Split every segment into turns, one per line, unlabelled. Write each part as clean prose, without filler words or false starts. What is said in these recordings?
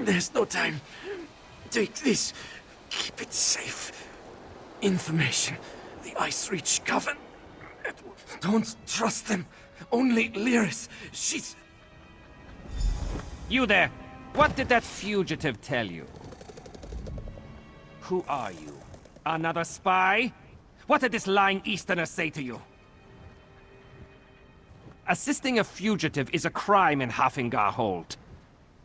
There's no time. Take this. Keep it safe. Information. The Ice Reach Coven. Don't trust them. Only Lyris. She's...
You there! What did that fugitive tell you? Who are you? Another spy? What did this lying Easterner say to you? Assisting a fugitive is a crime in Hafingar Hold.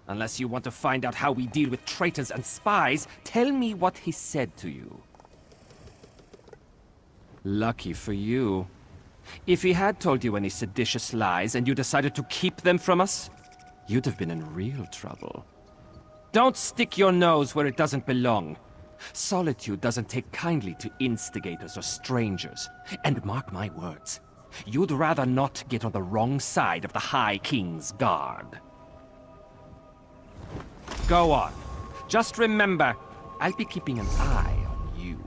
Unless you want to find out how we deal with traitors and spies, tell me what he said to you. Lucky for you. If he had told you any seditious lies and you decided to keep them from us, you'd have been in real trouble. Don't stick your nose where it doesn't belong. Solitude doesn't take kindly to instigators or strangers. And mark my words, you'd rather not get on the wrong side of the High King's guard. Go on. Just remember, I'll be keeping an eye on you.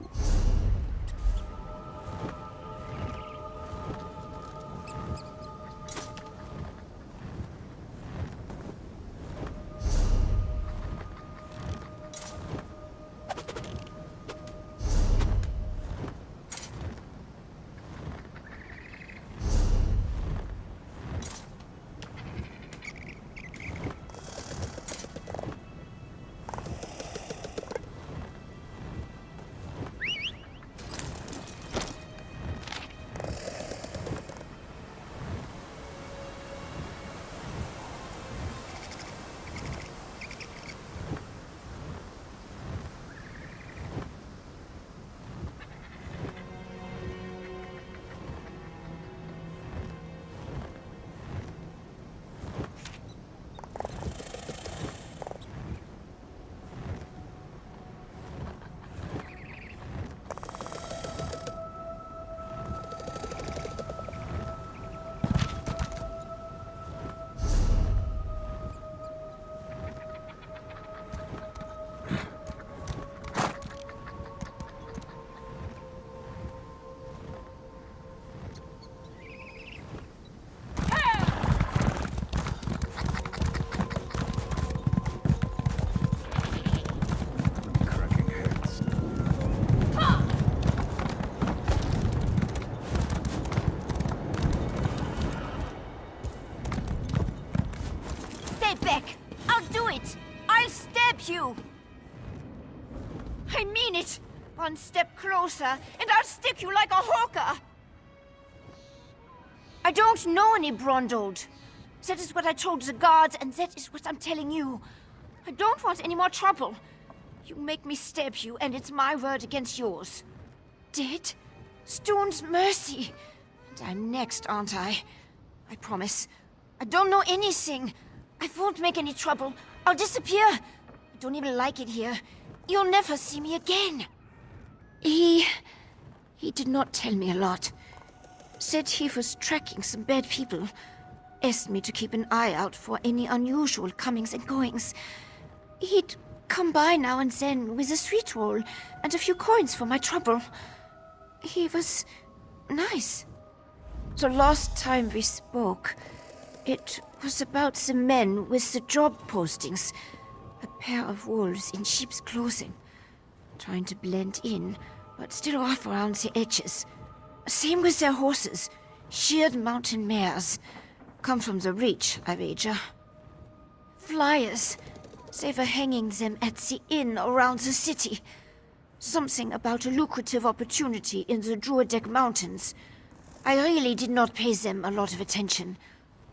I mean it! One step closer, and I'll stick you like a hawker! I don't know any Brondold. That is what I told the guards, and that is what I'm telling you. I don't want any more trouble. You make me stab you, and it's my word against yours. Dead? Stone's mercy. And I'm next, aren't I? I promise. I don't know anything. I won't make any trouble. I'll disappear. I don't even like it here. You'll never see me again. He did not tell me a lot. Said he was tracking some bad people. Asked me to keep an eye out for any unusual comings and goings. He'd come by now and then with a sweet roll and a few coins for my trouble. He was nice. The last time we spoke, it was about the men with the job postings. A pair of wolves in sheep's clothing. Trying to blend in, but still off around the edges. Same with their horses. Sheared mountain mares. Come from the Reach, I wager. Flyers. They were hanging them at the inn around the city. Something about a lucrative opportunity in the Druidek Mountains. I really did not pay them a lot of attention.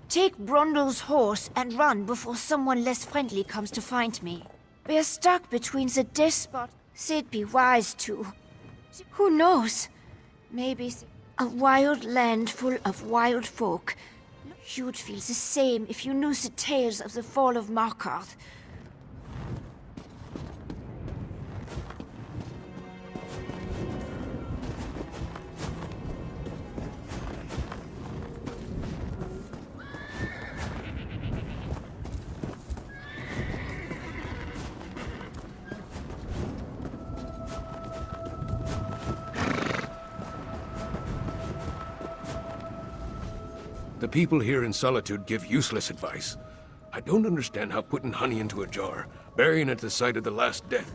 Take Brondle's horse and run before someone less friendly comes to find me. We're stuck between the death spot. They'd be wise to. Who knows? Maybe a wild land full of wild folk. You'd feel the same if you knew the tales of the fall of Markarth.
The people here in Solitude give useless advice. I don't understand how putting honey into a jar, burying it at the site of the last death.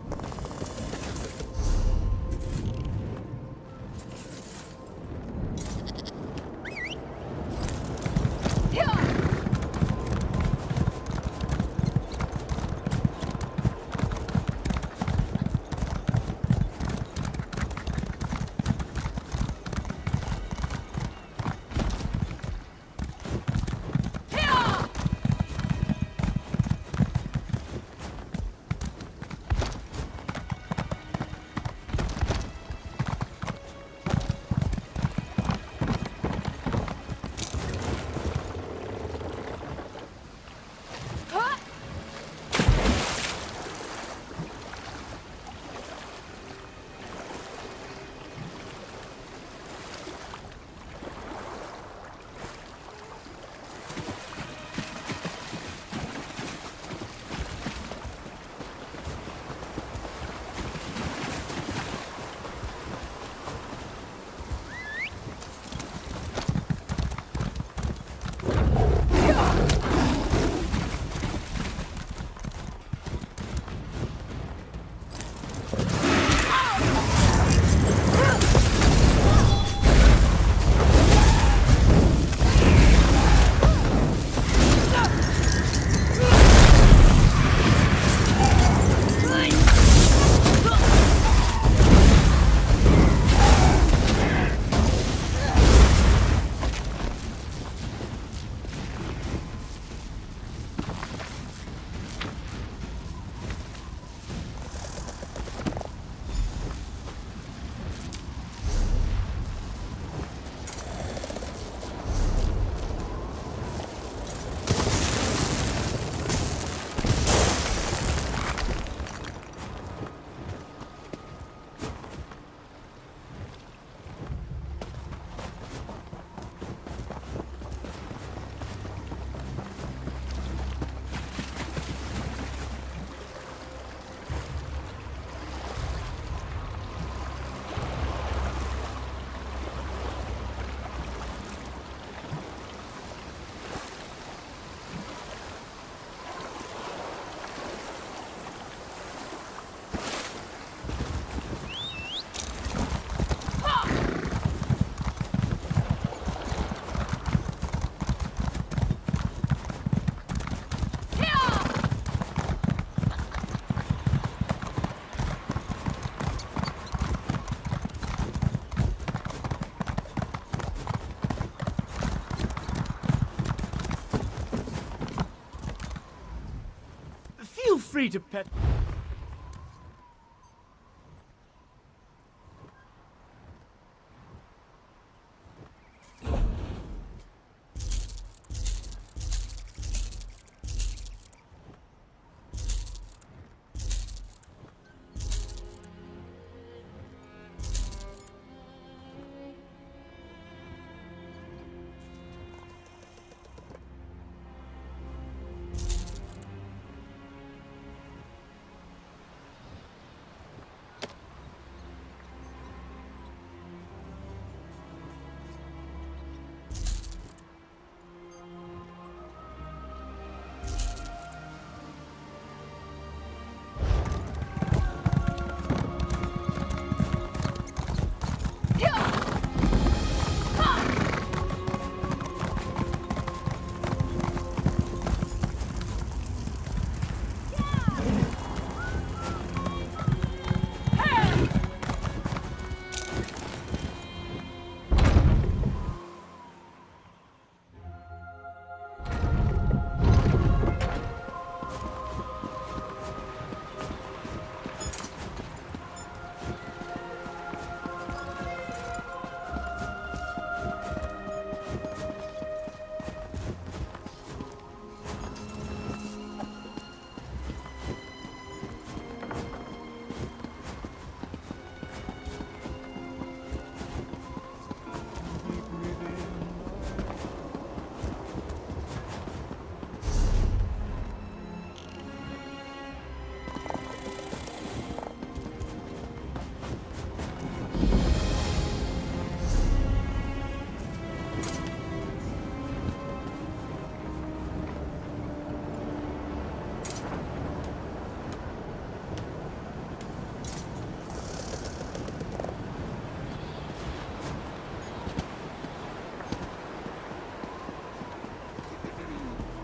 Feel free to pet.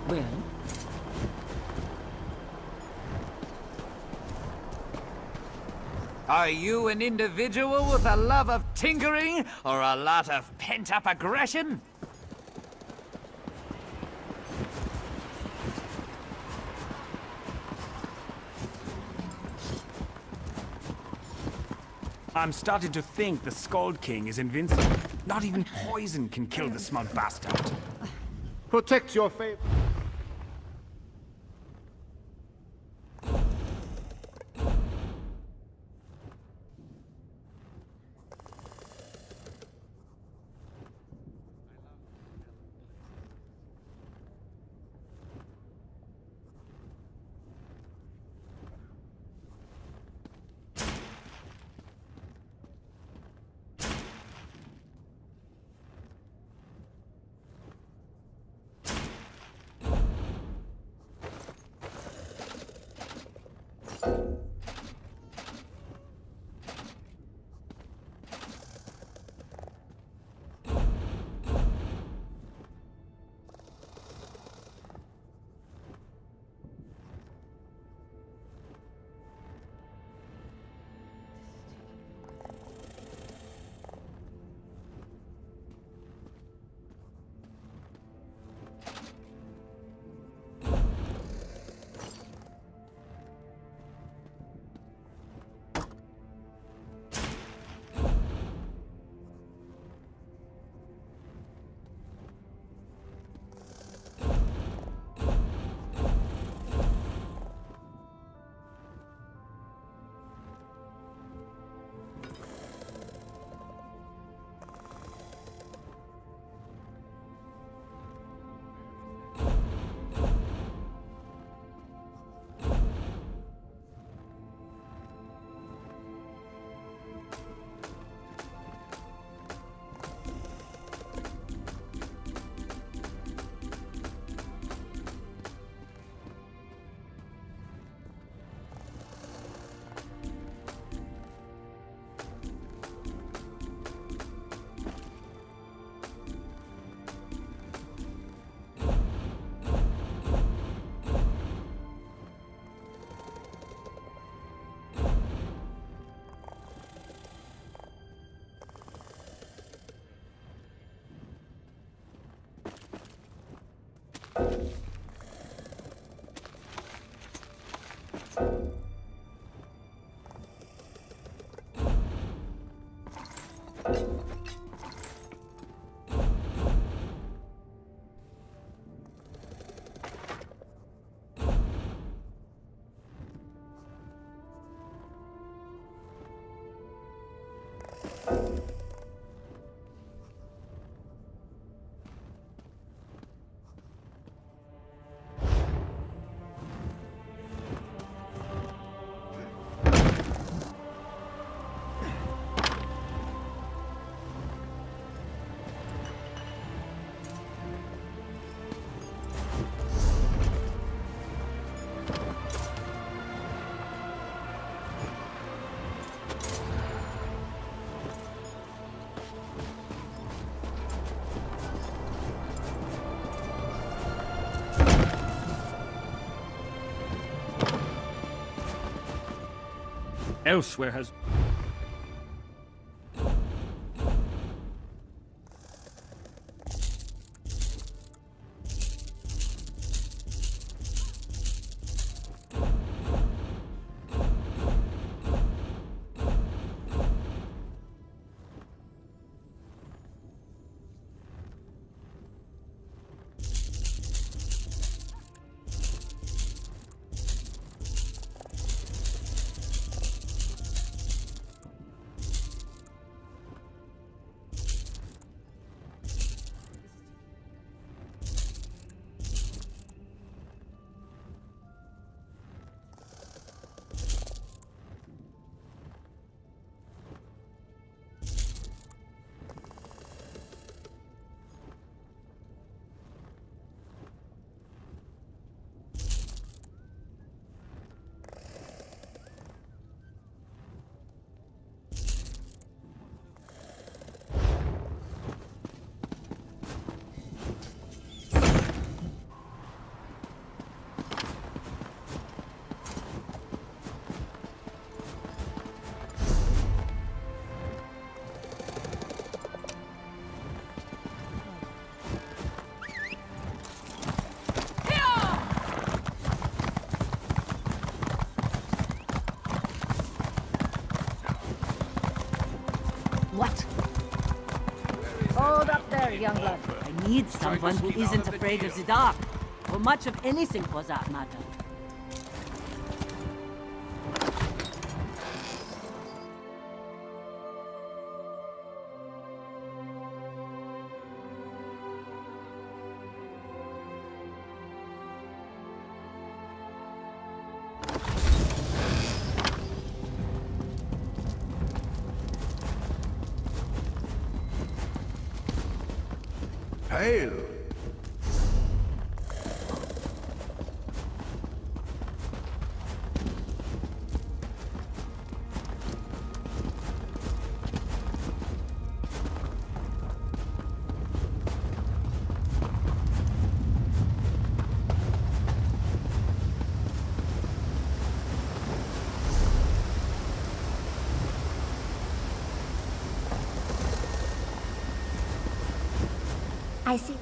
Well,
Are you an individual with a love of tinkering or a lot of pent-up aggression?
I'm starting to think the Skald King is invincible. Not even poison can kill the smug bastard.
Protect your faith.
Elsewhere has...
Sure, youngblood. I need someone who isn't afraid of the dark. Or much of anything for that matter.
Hail!
I see.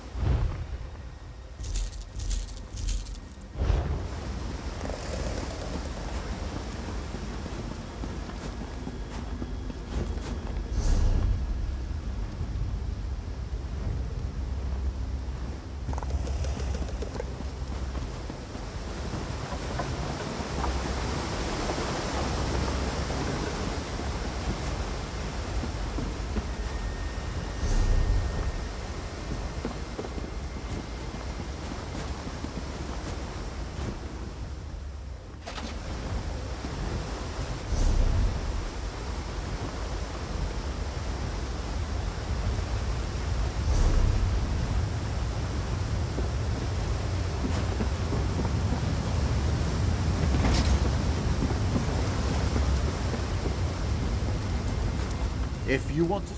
If you want to...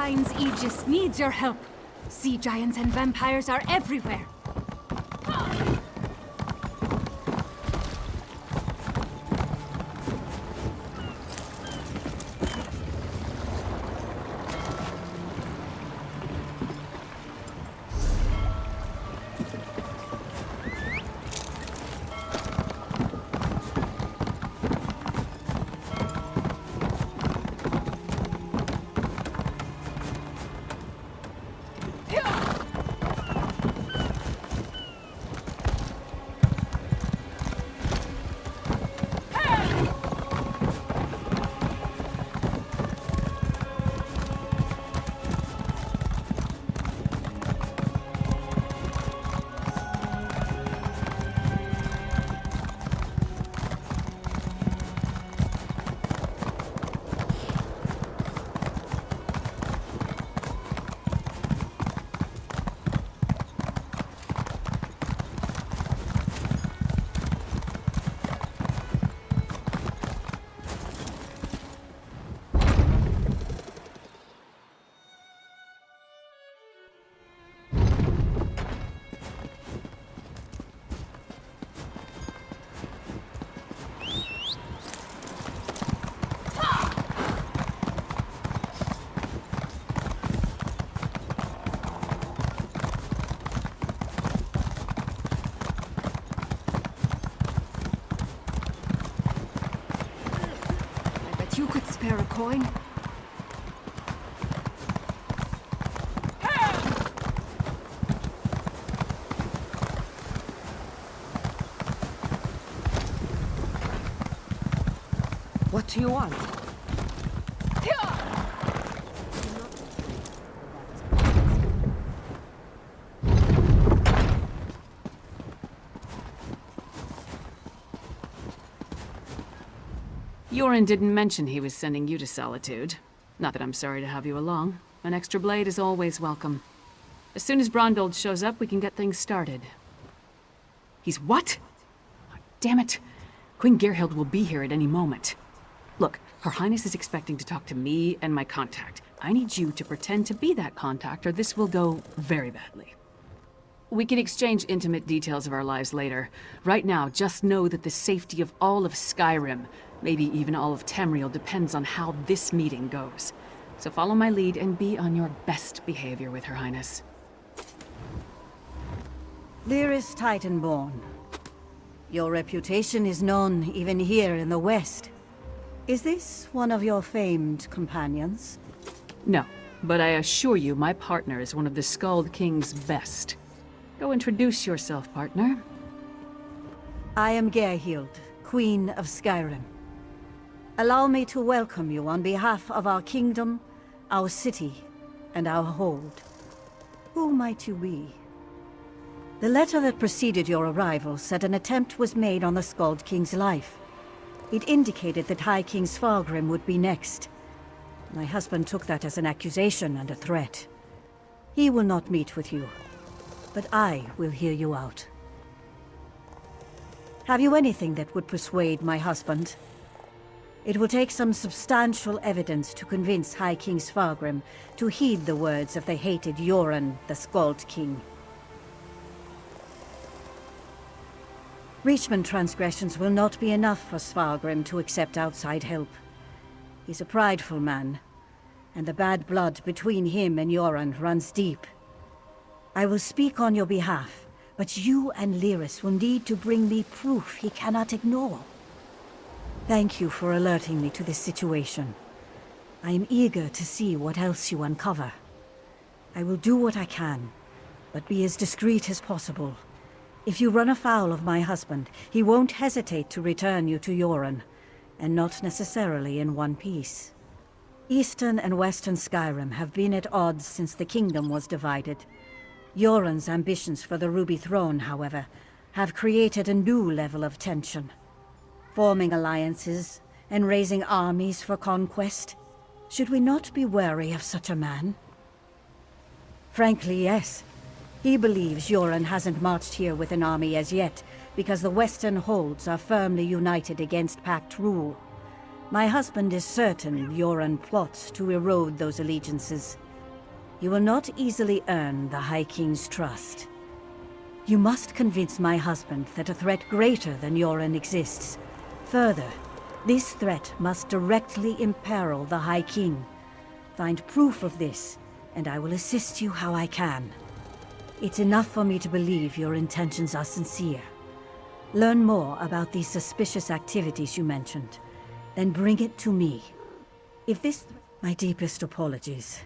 Mind's Aegis needs your help. Sea giants and vampires are everywhere. You could spare a coin.
What do you want?
Yoren didn't mention he was sending you to Solitude. Not that I'm sorry to have you along. An extra blade is always welcome. As soon as Brondold shows up, we can get things started. He's what? Oh, damn it. Queen Gerhild will be here at any moment. Look, Her Highness is expecting to talk to me and my contact. I need you to pretend to be that contact, or this will go very badly. We can exchange intimate details of our lives later. Right now, just know that the safety of all of Skyrim, maybe even all of Tamriel, depends on how this meeting goes. So follow my lead and be on your best behavior with Her Highness.
Lyris Titanborn. Your reputation is known even here in the West. Is this one of your famed companions?
No, but I assure you my partner is one of the Skald King's best. Go introduce yourself, partner.
I am Gerhild, Queen of Skyrim. Allow me to welcome you on behalf of our kingdom, our city, and our hold. Who might you be? The letter that preceded your arrival said an attempt was made on the Skald King's life. It indicated that High King Svargrim would be next. My husband took that as an accusation and a threat. He will not meet with you, but I will hear you out. Have you anything that would persuade my husband? It will take some substantial evidence to convince High King Svargrim to heed the words of the hated Yoren, the Skald King. Reachman transgressions will not be enough for Svargrim to accept outside help. He's a prideful man, and the bad blood between him and Yoren runs deep. I will speak on your behalf, but you and Lyris will need to bring me proof he cannot ignore. Thank you for alerting me to this situation. I am eager to see what else you uncover. I will do what I can, but be as discreet as possible. If you run afoul of my husband, he won't hesitate to return you to Yoren, and not necessarily in one piece. Eastern and Western Skyrim have been at odds since the kingdom was divided. Yoren's ambitions for the Ruby Throne, however, have created a new level of tension. Forming alliances and raising armies for conquest. Should we not be wary of such a man? Frankly, yes. He believes Yoren hasn't marched here with an army as yet, because the Western holds are firmly united against Pact rule. My husband is certain Yoren plots to erode those allegiances. You will not easily earn the High King's trust. You must convince my husband that a threat greater than Yoren exists. Further, this threat must directly imperil the High King. Find proof of this, and I will assist you how I can. It's enough for me to believe your intentions are sincere. Learn more about these suspicious activities you mentioned, then bring it to me. If this... My deepest apologies.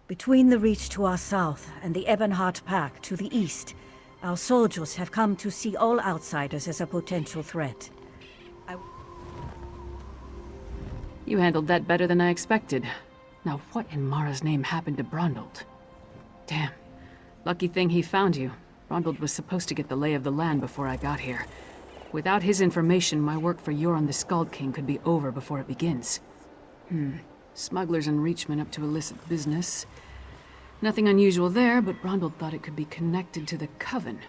Between the Reach to our south and the Ebonheart Pack to the east, our soldiers have come to see all outsiders as a potential threat.
You handled that better than I expected. Now what in Mara's name happened to Brondold? Damn. Lucky thing he found you. Brondold was supposed to get the lay of the land before I got here. Without his information, my work for Yoren the Skald King could be over before it begins. Smugglers and Reachmen up to illicit business. Nothing unusual there, but Brondold thought it could be connected to the Coven.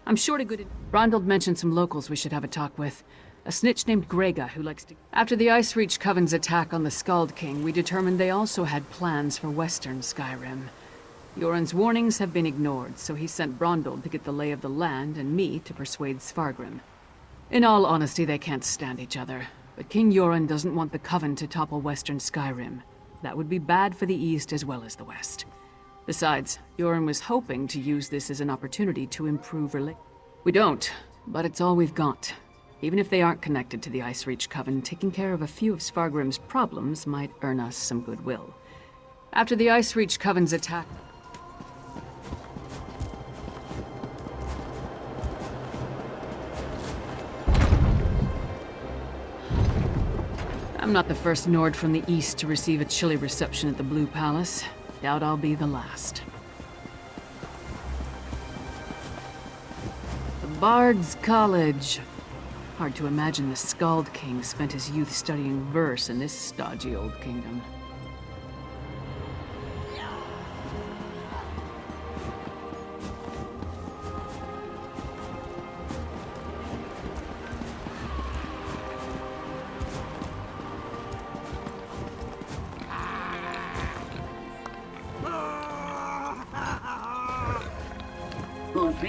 I'm sure to good... Brondold mentioned some locals we should have a talk with. A snitch named Grega who likes to... After the Ice Reach Coven's attack on the Skald King, we determined they also had plans for Western Skyrim. Yoren's warnings have been ignored, so he sent Brondold to get the lay of the land and me to persuade Svargrim. In all honesty, they can't stand each other. But King Yoren doesn't want the Coven to topple Western Skyrim. That would be bad for the East as well as the West. Besides, Yoren was hoping to use this as an opportunity to improve We don't, but it's all we've got. Even if they aren't connected to the Ice Reach Coven, taking care of a few of Svargrim's problems might earn us some goodwill. After the Ice Reach Coven's attack... I'm not the first Nord from the East to receive a chilly reception at the Blue Palace. Doubt I'll be the last. The Bard's College. Hard to imagine the Skald King spent his youth studying verse in this stodgy old kingdom.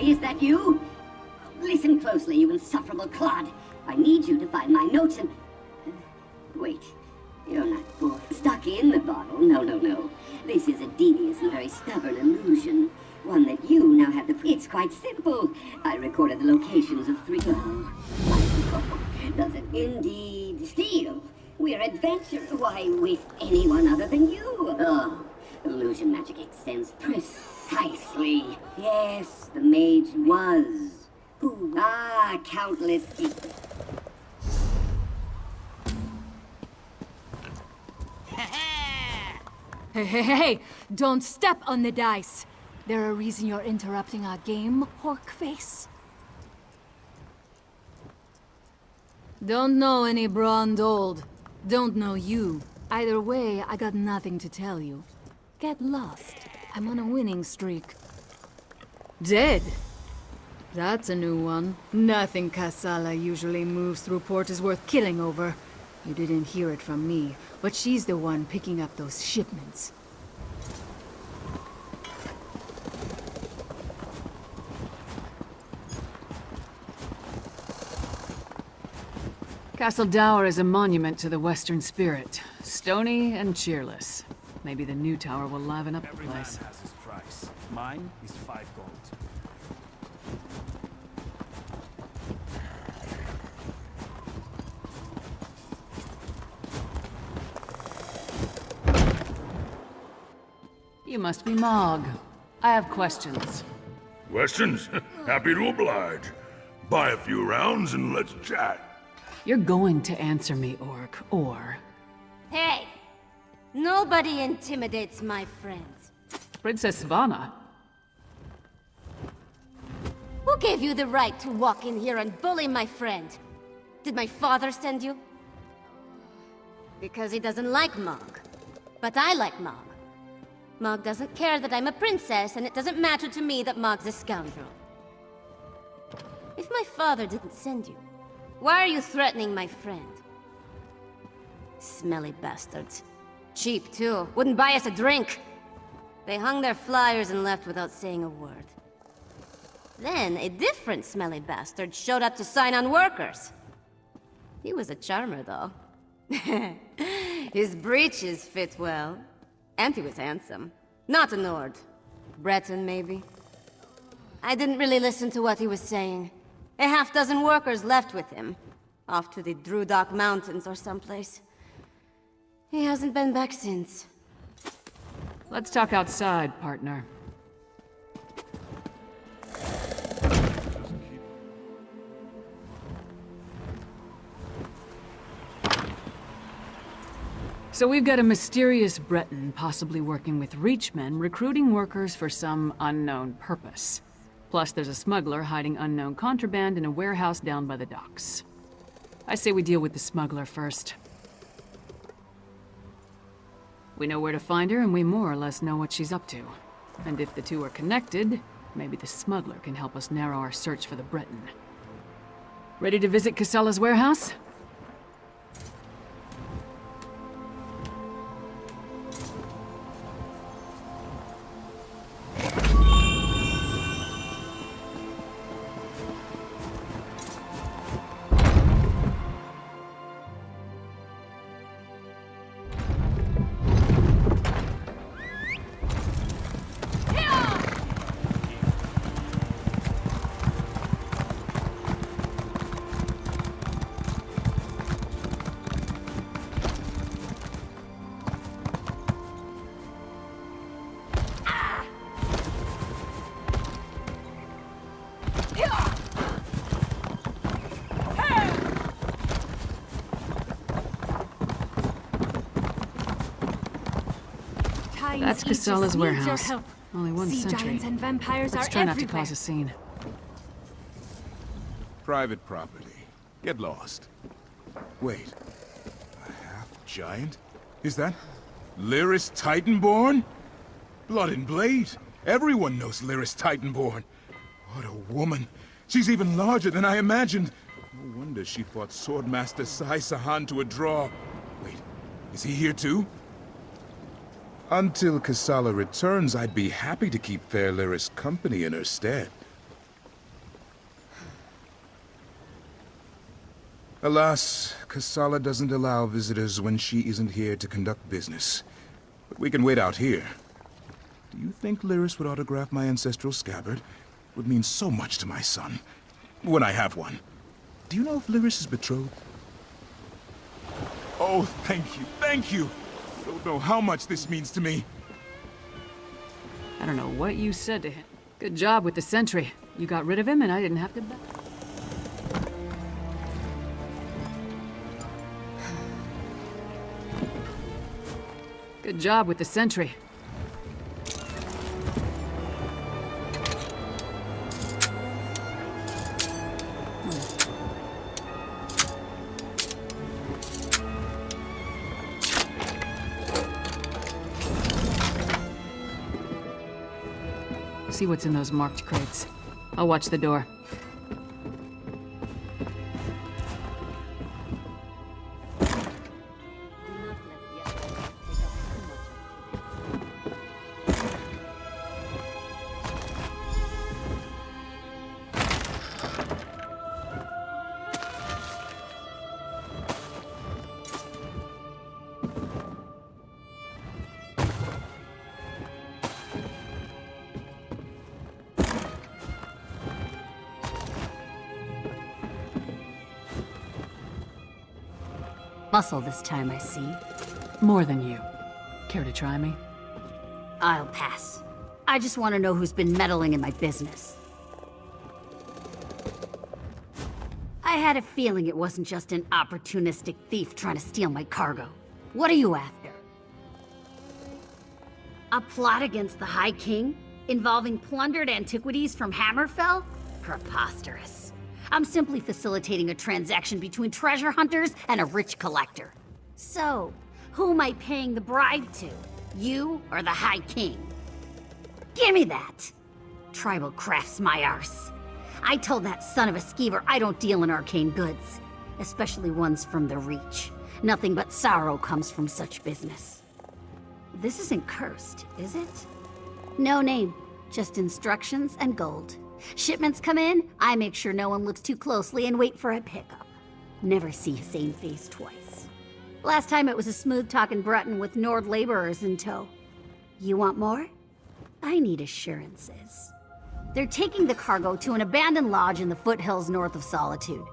Is that you? Listen closely, you insufferable clod. I need you to find my notes and... Wait, you're not both stuck in the bottle. No. This is a devious and very stubborn illusion. One that you now have the... It's quite simple. I recorded the locations of 3... Oh, does it indeed steal? We're adventurers. Why, with anyone other than you? Oh, illusion magic extends precisely. Yes, the mage was. Ooh, countless people.
Hey, don't step on the dice. There a reason you're interrupting our game, pork face? Don't know any Brondold. Don't know you. Either way, I got nothing to tell you. Get lost. I'm on a winning streak. Dead? That's a new one. Nothing Kassala usually moves through port is worth killing over. You didn't hear it from me, but she's the one picking up those shipments.
Castle Dower is a monument to the Western spirit. Stony and cheerless. Maybe the new tower will liven up the place.
Every man has his price. Mine is 5 gold.
You must be Mog. I have questions.
Questions? Happy to oblige. Buy a few rounds and let's chat.
You're going to answer me, Orc, or...
Hey! Nobody intimidates my friends.
Princess Svana.
Who gave you the right to walk in here and bully my friend? Did my father send you? Because he doesn't like Mog. But I like Mog. Mog doesn't care that I'm a princess, and it doesn't matter to me that Mog's a scoundrel. If my father didn't send you, why are you threatening my friend? Smelly bastards. Cheap, too. Wouldn't buy us a drink. They hung their flyers and left without saying a word. Then, a different smelly bastard showed up to sign on workers. He was a charmer, though. His breeches fit well. And he was handsome. Not a Nord. Breton, maybe. I didn't really listen to what he was saying. A half-dozen workers left with him. Off to the Drudok Mountains or someplace. He hasn't been back since.
Let's talk outside, partner. So we've got a mysterious Breton possibly working with Reachmen, recruiting workers for some unknown purpose. Plus there's a smuggler hiding unknown contraband in a warehouse down by the docks. I say we deal with the smuggler first. We know where to find her, and we more or less know what she's up to. And if the two are connected, maybe the smuggler can help us narrow our search for the Breton. Ready to visit Casella's warehouse? That's Casella's warehouse. Only one sentry.
Giants and vampires
Let's
are
try not to
everywhere.
cause a scene.
Private property. Get lost. Wait. A half-giant? Is that Lyris Titanborn? Blood and Blade. Everyone knows Lyris Titanborn. What a woman. She's even larger than I imagined. No wonder she fought Swordmaster Sai Sahan to a draw. Wait, is he here too? Until Casala returns, I'd be happy to keep fair Lyris company in her stead. Alas, Casala doesn't allow visitors when she isn't here to conduct business. But we can wait out here. Do you think Lyris would autograph my ancestral scabbard? It would mean so much to my son. When I have one. Do you know if Lyris is betrothed? Oh, thank you, thank you! I don't know how much this means to me.
I don't know what you said to him. Good job with the sentry. You got rid of him and I didn't have to Good job with the sentry. See what's in those marked crates. I'll watch the door.
Muscle this time, I see.
More than you. Care to try me?
I'll pass. I just want to know who's been meddling in my business. I had a feeling it wasn't just an opportunistic thief trying to steal my cargo. What are you after? A plot against the High King? Involving plundered antiquities from Hammerfell? Preposterous. I'm simply facilitating a transaction between treasure hunters and a rich collector. So, who am I paying the bribe to? You or the High King? Give me that! Tribal craft's my arse. I told that son of a skeever I don't deal in arcane goods, especially ones from the Reach. Nothing but sorrow comes from such business. This isn't cursed, is it? No name, just instructions and gold. Shipments come in, I make sure no one looks too closely and wait for a pickup. Never see a same face twice. Last time it was a smooth-talking Breton with Nord laborers in tow. You want more? I need assurances. They're taking the cargo to an abandoned lodge in the foothills north of Solitude.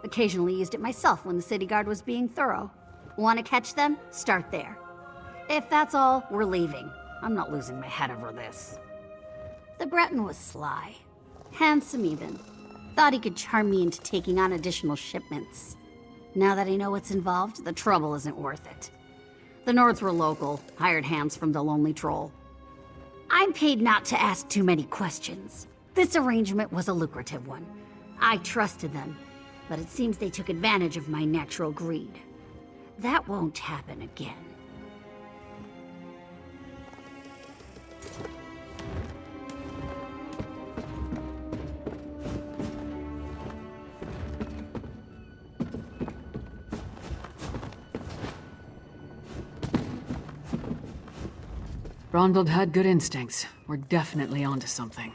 Occasionally used it myself when the city guard was being thorough. Want to catch them? Start there. If that's all, we're leaving. I'm not losing my head over this. The Breton was sly. Handsome even. Thought he could charm me into taking on additional shipments. Now that I know what's involved, the trouble isn't worth it. The Nords were local, hired hands from the Lonely Troll. I'm paid not to ask too many questions. This arrangement was a lucrative one. I trusted them, but it seems they took advantage of my natural greed. That won't happen again.
Rondold had good instincts. We're definitely onto something.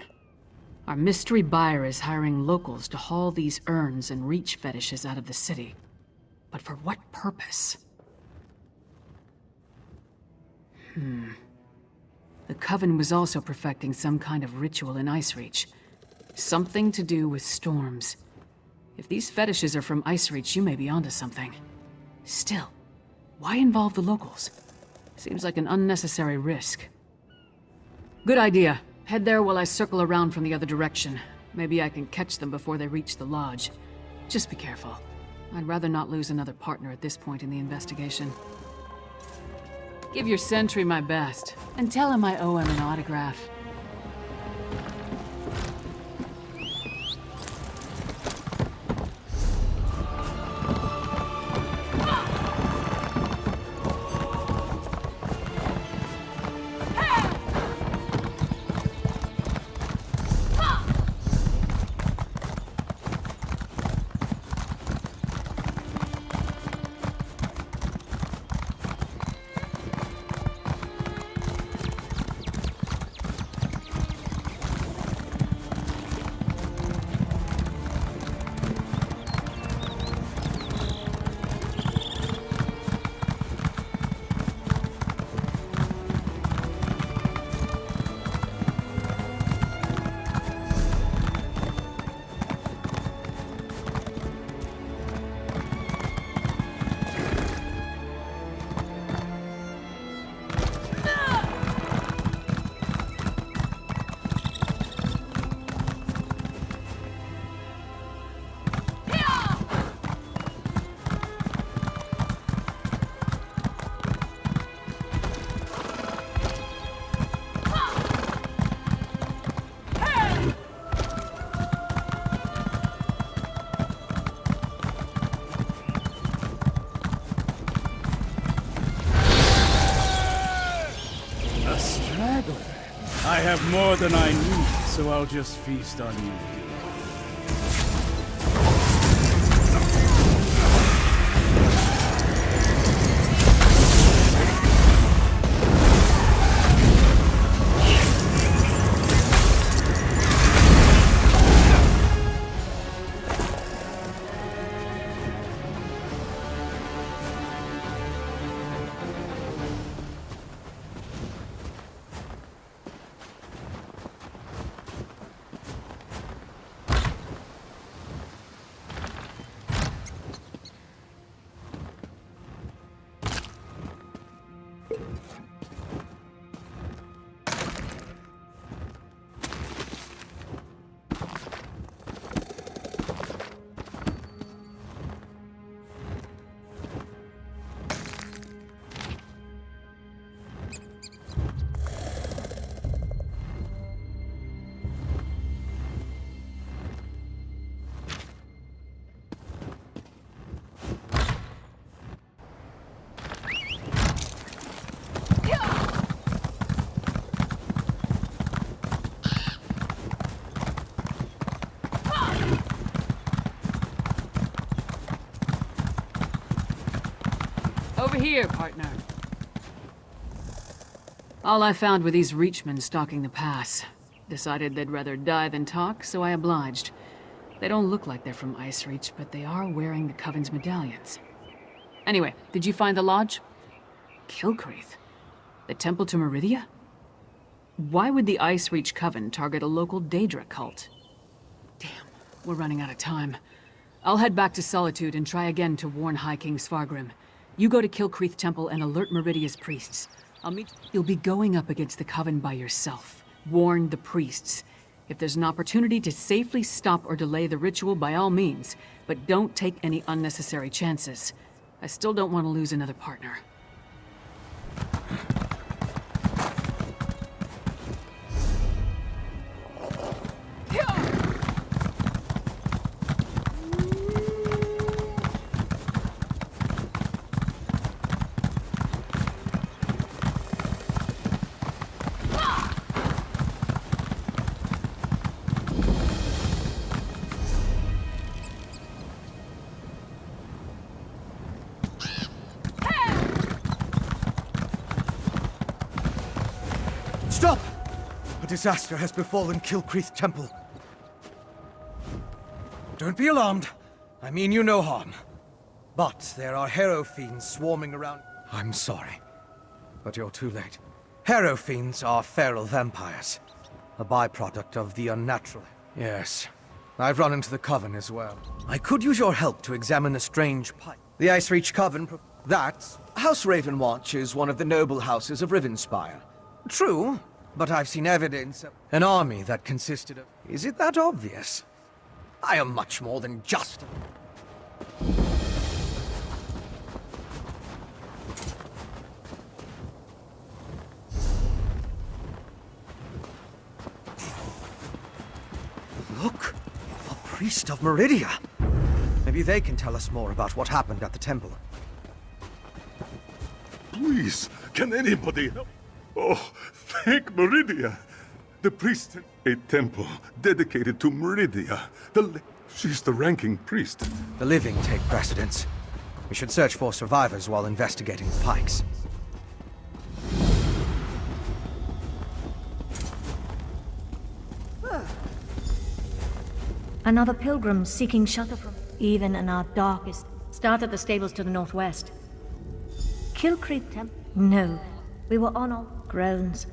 Our mystery buyer is hiring locals to haul these urns and reach fetishes out of the city. But for what purpose? The Coven was also perfecting some kind of ritual in Ice Reach. Something to do with storms. If these fetishes are from Ice Reach, you may be onto something. Still, why involve the locals? Seems like an unnecessary risk. Good idea. Head there while I circle around from the other direction. Maybe I can catch them before they reach the lodge. Just be careful. I'd rather not lose another partner at this point in the investigation. Give your sentry my best, and tell him I owe him an autograph.
I have more than I need, so I'll just feast on you.
Over here, partner. All I found were these Reachmen stalking the pass. Decided they'd rather die than talk, so I obliged. They don't look like they're from Ice Reach, but they are wearing the Coven's medallions. Anyway, did you find the lodge? Kilcreath? The temple to Meridia? Why would the Ice Reach Coven target a local Daedra cult? Damn, we're running out of time. I'll head back to Solitude and try again to warn High King Svargrim. You go to Kilcreath Temple and alert Meridia's priests. I'll meet you. You'll be going up against the Coven by yourself. Warn the priests. If there's an opportunity to safely stop or delay the ritual, by all means. But don't take any unnecessary chances. I still don't want to lose another partner.
Stop! A disaster has befallen Kilcreath Temple. Don't be alarmed. I mean you no harm. But there are Harrow Fiends swarming around. I'm sorry, but you're too late. Harrow Fiends are feral vampires. A byproduct of the unnatural. Yes. I've run into the Coven as well. I could use your help to examine a strange pipe. The Ice Reach Coven... That, House Ravenwatch, is one of the noble houses of Rivenspire. True, but I've seen evidence of an army that consisted of... Is it that obvious? I am much more than just... Look! A priest of Meridia! Maybe they can tell us more about what happened at the temple.
Please, can anybody help? Oh, thank Meridia. The priest, a temple dedicated to Meridia. She's the ranking priest.
The living take precedence. We should search for survivors while investigating the pikes.
Another pilgrim seeking shelter from... Even in our darkest... Start at the stables to the northwest. Kilcreath Temple? No. We were on our grounds.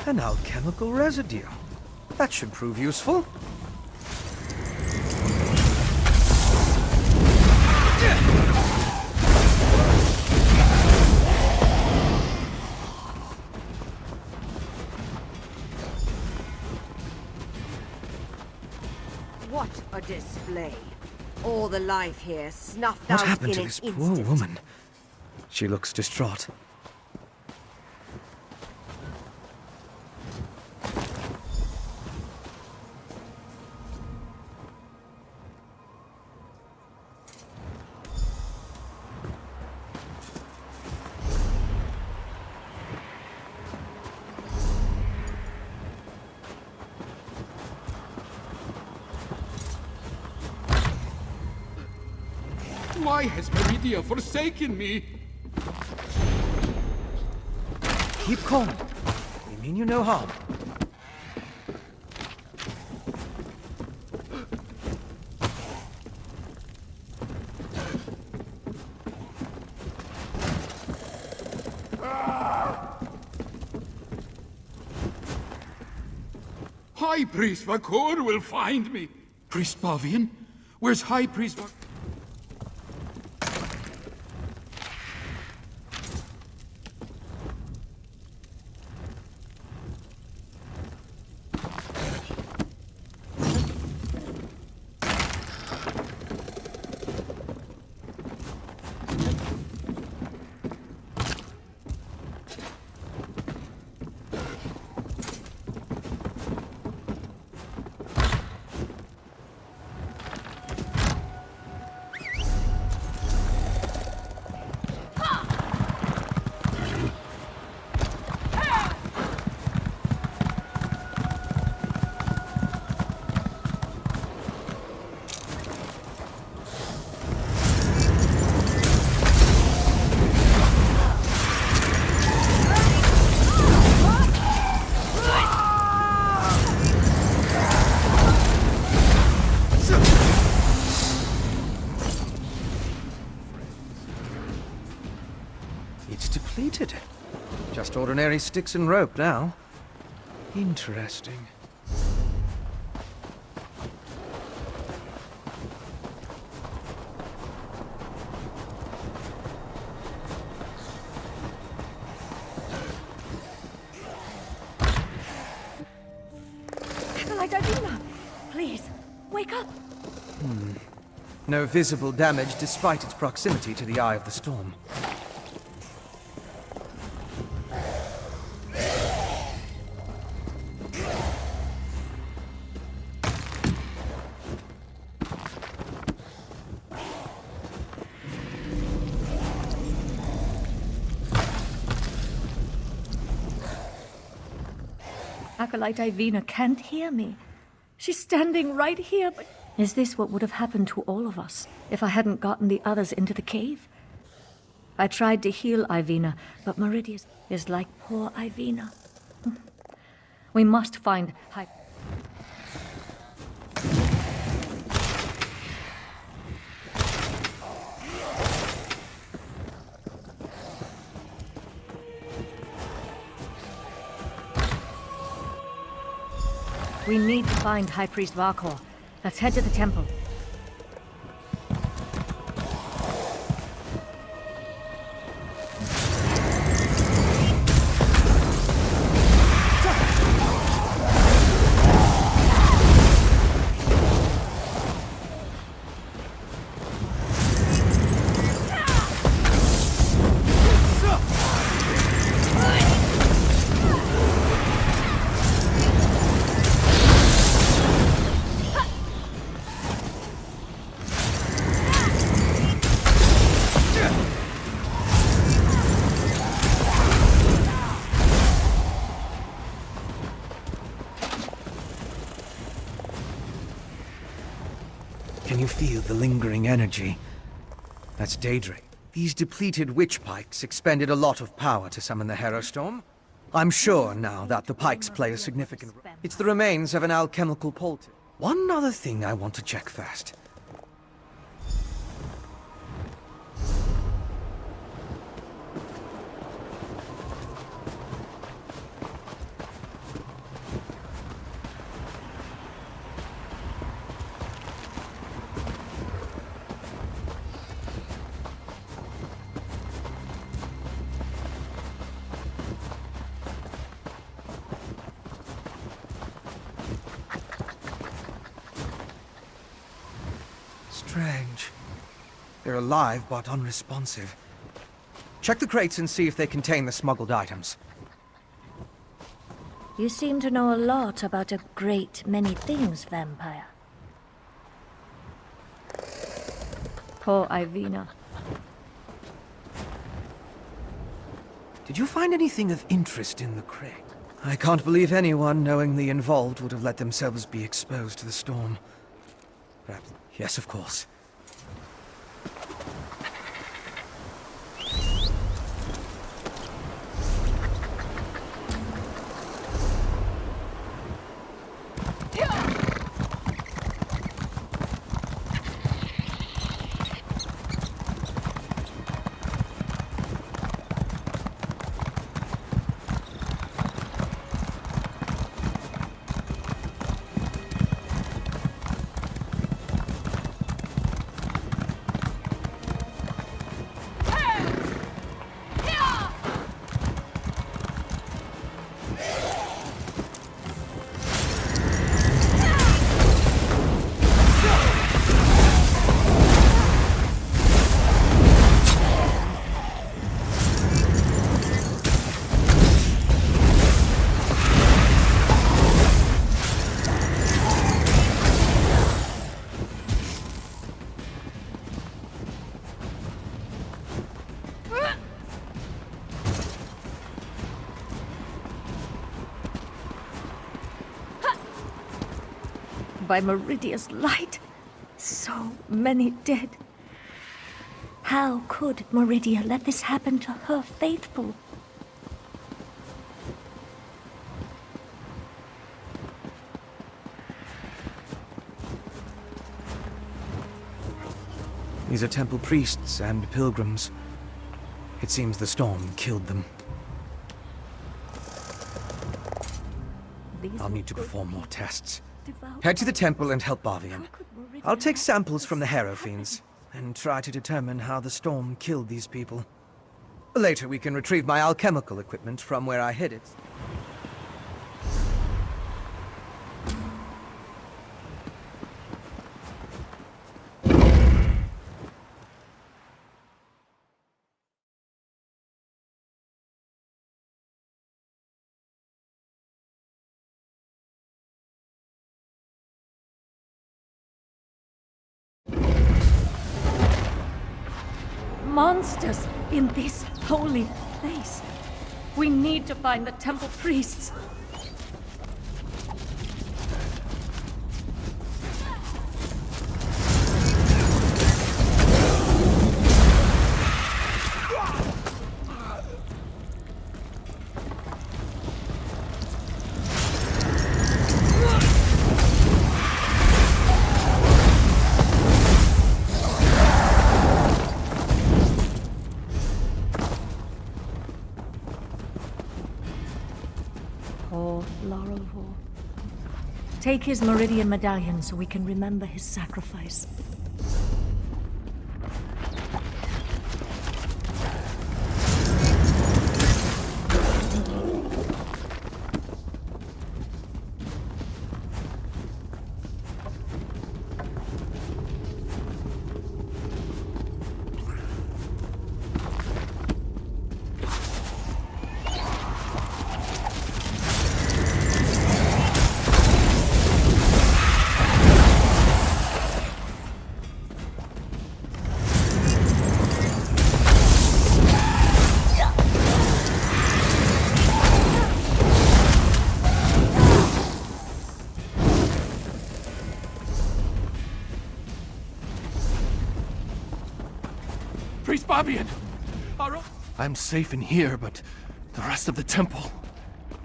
An alchemical residue. That should prove useful.
What a display. All the life here snuffed
What
out
happened
in
to
an
this
instant.
poor woman? She looks distraught.
Why has Meridia forsaken me?
Keep calm. We mean you no harm.
High Priest Vakor will find me. Priest Bavian? Where's High Priest Vakor?
It's depleted. Just ordinary sticks and rope now. Interesting.
Acolyte Ivina! Please, wake up!
No visible damage despite its proximity to the eye of the storm.
Acolyte Ivina can't hear me. She's standing right here, but... Is this what would have happened to all of us if I hadn't gotten the others into the cave? I tried to heal Ivina, but Meridius is like poor Ivina. We must find We need to find High Priest Vakor. Let's head to the temple.
Can you feel the lingering energy? That's Daedra. These depleted witch pikes expended a lot of power to summon the Hero Storm. I'm sure now that the pikes play a significant role. It's the remains of an alchemical poultice. One other thing I want to check first. Strange. They're alive, but unresponsive. Check the crates and see if they contain the smuggled items.
You seem to know a lot about a great many things, vampire. Poor Ivina.
Did you find anything of interest in the crate? I can't believe anyone knowingly involved would have let themselves be exposed to the storm. Perhaps. Yes, of course.
by Meridia's light. So many dead. How could Meridia let this happen to her faithful?
These are temple priests and pilgrims. It seems the storm killed them. I'll need to perform more tests. Head to the temple and help Barvian. I'll take samples from the Harrow Fiends and try to determine how the storm killed these people. Later we can retrieve my alchemical equipment from where I hid it.
Monsters in this holy place. We need to find the temple priests. Take his Meridian medallion so we can remember his sacrifice.
Priest Barbian! I'm safe in here, but the rest of the temple...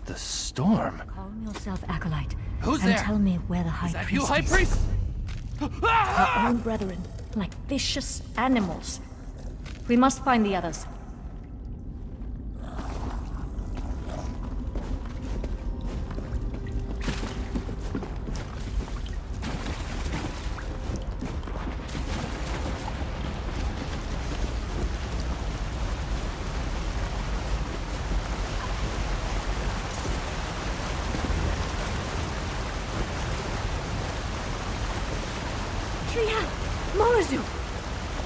The storm...
Calm yourself, Acolyte.
Who's
and
there?
Tell me where the High
Is that
Priest
you, High
is.
Priest?
Our own brethren, like vicious animals. We must find the others.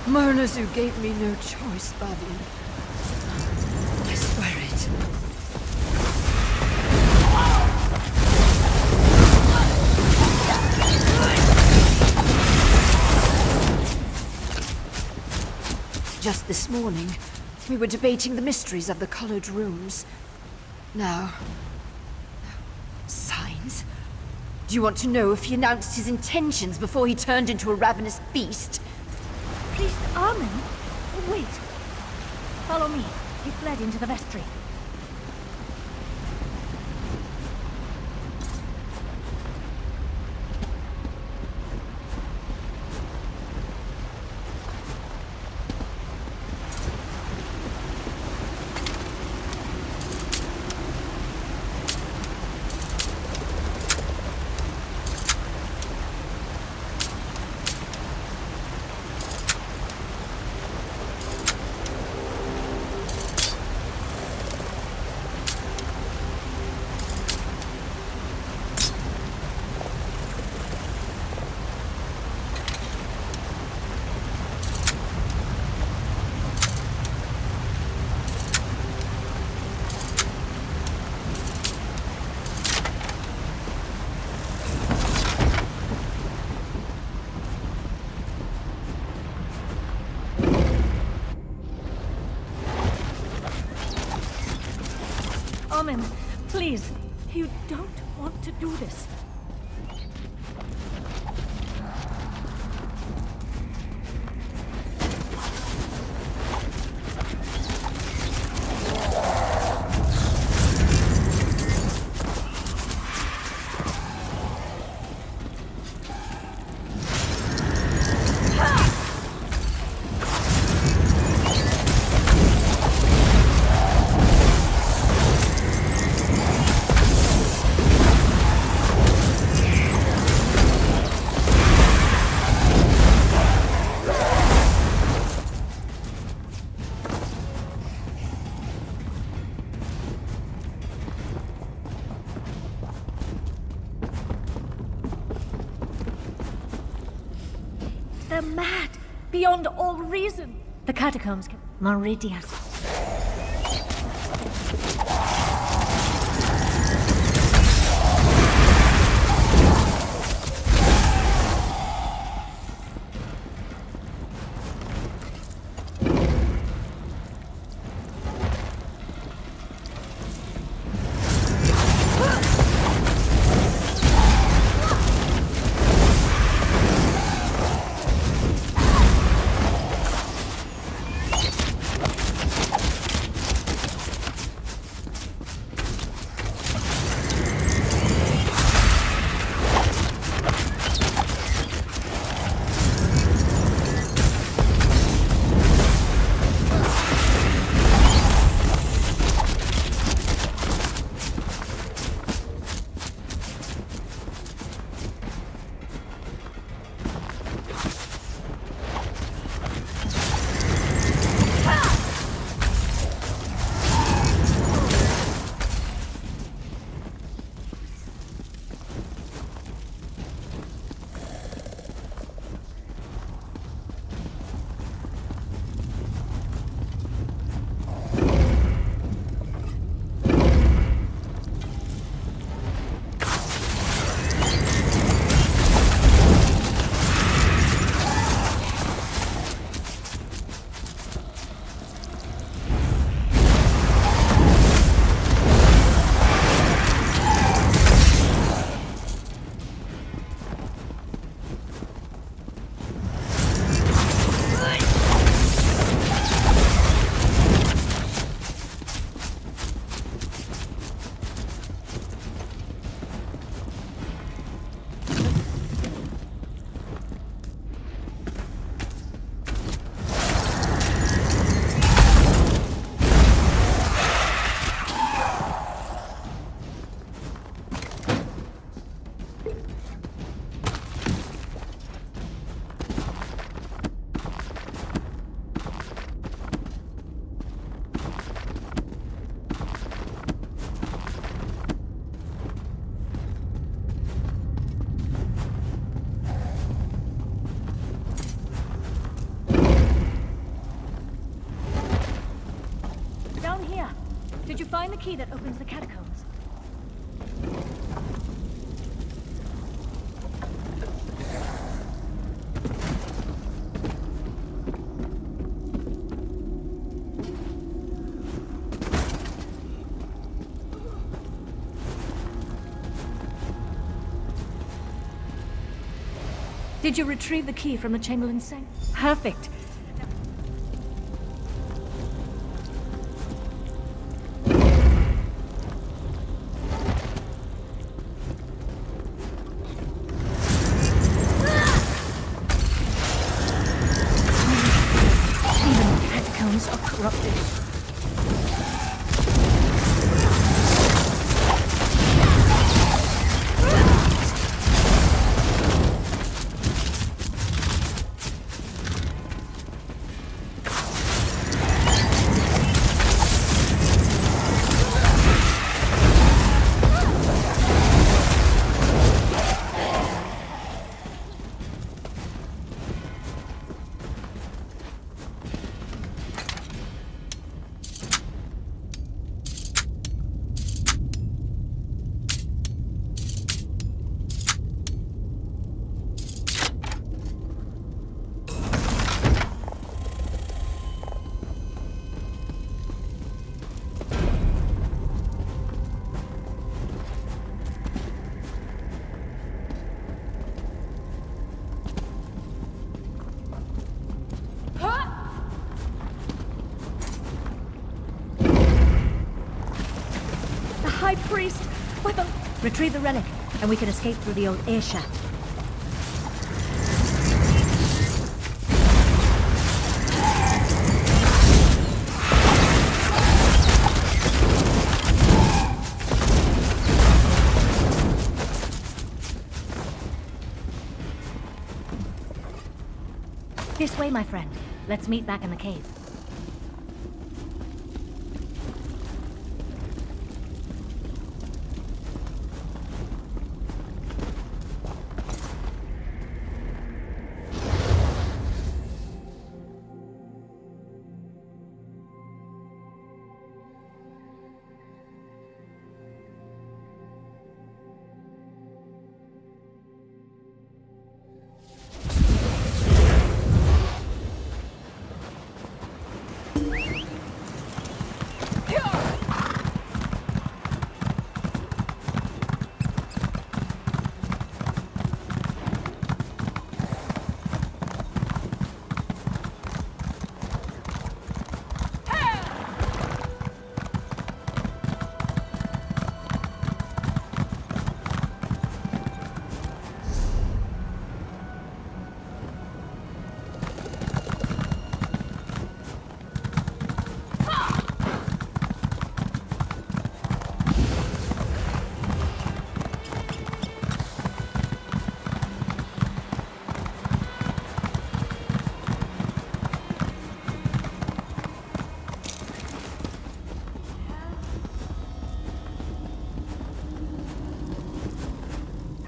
Murnazu gave me no choice, Bavian. I swear it. Just this morning, we were debating the mysteries of the colored rooms. Now... signs? Do you want to know if he announced his intentions before he turned into a ravenous beast?
Priest Armin? Wait. Follow me. He fled into the vestry. Armin, please, you don't want to do this. They're mad, beyond all reason. The catacombs can... Meridian. Did you find the key that opens the catacombs? Did you retrieve the key from the Chamberlain's safe? Perfect. High Priest! What the... Retrieve the relic, and we can escape through the old air shaft. This way, my friend. Let's meet back in the cave.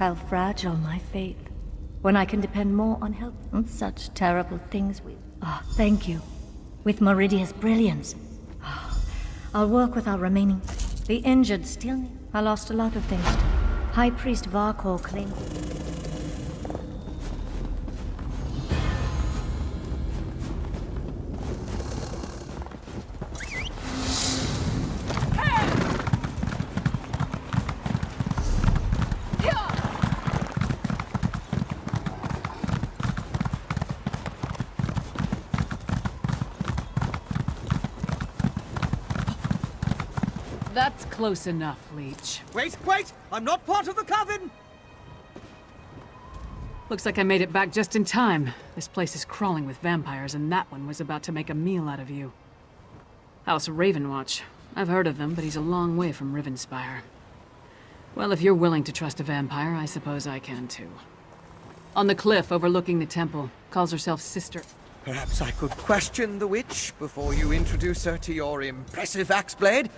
How fragile my faith. When I can depend more on help. Such terrible things with... Ah, thank you. With Meridia's brilliance. I'll work with our remaining... The injured still need... I lost a lot of things. High Priest Varkor claimed...
That's close enough, Leech.
Wait! I'm not part of the coven!
Looks like I made it back just in time. This place is crawling with vampires, and that one was about to make a meal out of you. House Ravenwatch. I've heard of them, but he's a long way from Rivenspire. Well, if you're willing to trust a vampire, I suppose I can too. On the cliff overlooking the temple, calls herself Sister...
Perhaps I could question the witch before you introduce her to your impressive axe blade?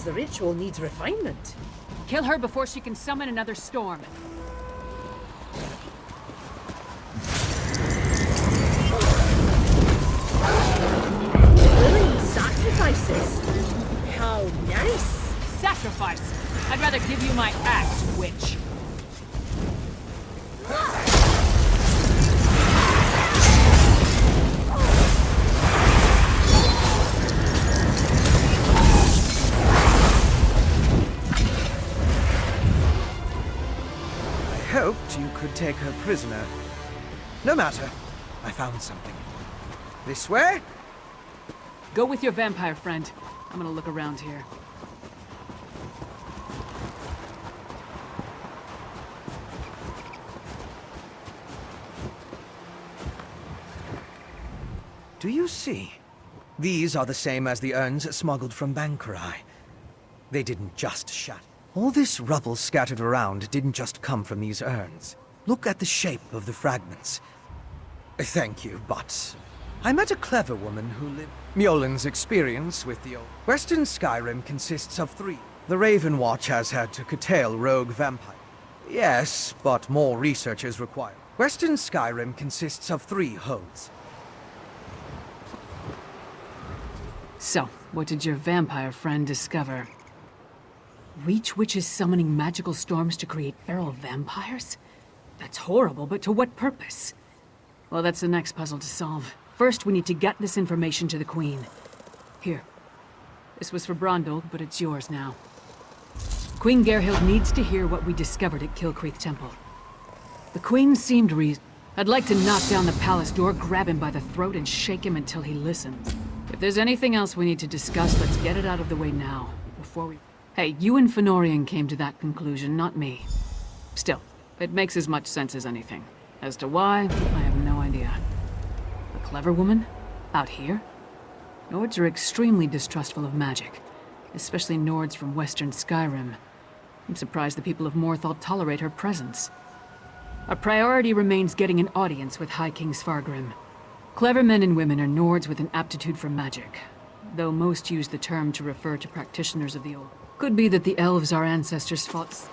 The ritual needs refinement.
Kill her before she can summon another storm.
Willing sacrifices. How nice.
Sacrifice? I'd rather give you my axe, witch.
Hoped you could take her prisoner. No matter. I found something. This way?
Go with your vampire friend. I'm gonna look around here.
Do you see? These are the same as the urns smuggled from Bankarai. They didn't just shatter. All this rubble scattered around didn't just come from these urns. Look at the shape of the fragments. Thank you, but... I met a clever woman who lived... Mjolen's experience with the old... Western Skyrim consists of 3. The Raven Watch has had to curtail rogue vampire. Yes, but more research is required. Western Skyrim consists of 3 holds.
So, what did your vampire friend discover? Reach witches summoning magical storms to create feral vampires? That's horrible, but to what purpose? Well, that's the next puzzle to solve. First, we need to get this information to the Queen. Here. This was for Brondold, but it's yours now. Queen Gerhild needs to hear what we discovered at Killcreek Temple. The Queen seemed I'd like to knock down the palace door, grab him by the throat, and shake him until he listens. If there's anything else we need to discuss, let's get it out of the way now, before we... Hey, you and Fenorian came to that conclusion, not me. Still, it makes as much sense as anything. As to why, I have no idea. A clever woman? Out here? Nords are extremely distrustful of magic, especially Nords from Western Skyrim. I'm surprised the people of Morthal tolerate her presence. Our priority remains getting an audience with High King Svargrim. Clever men and women are Nords with an aptitude for magic, though most use the term to refer to practitioners of the old. Could be that the elves our ancestors fought.